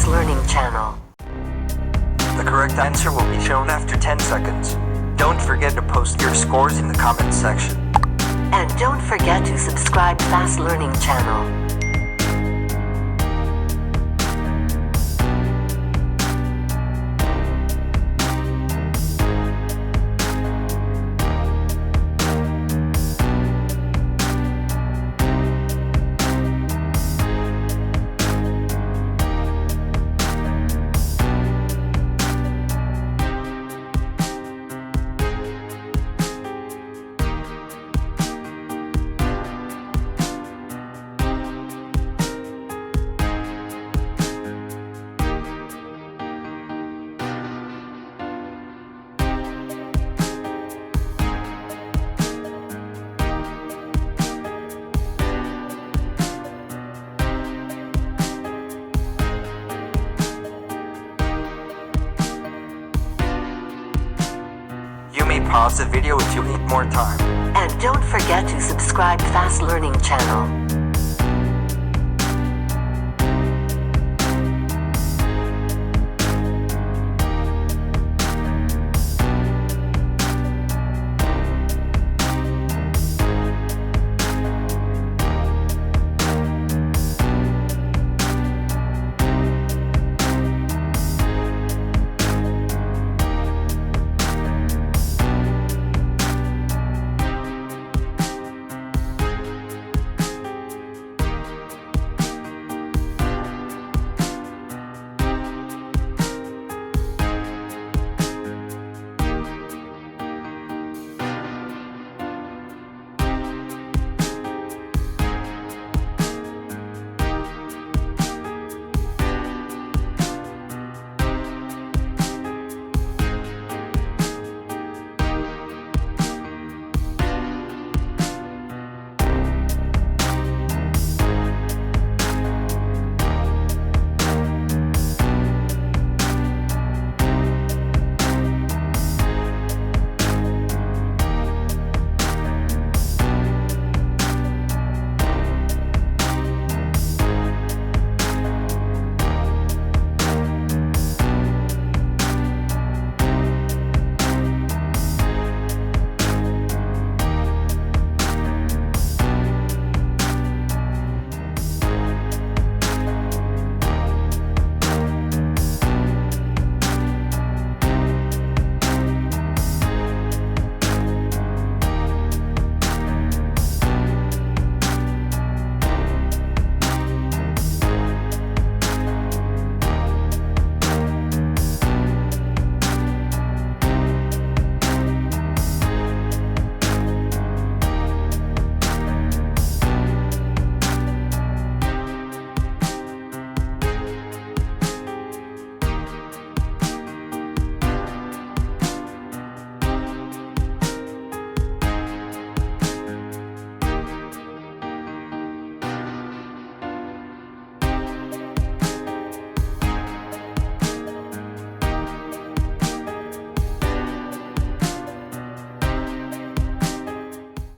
Fast Learning channel. The correct answer will be shown after 10 seconds. Don't forget to post your scores in the comments section. And don't forget to subscribe Fast Learning channel. You may pause the video if you need more time. And don't forget to subscribe Fast Learning channel.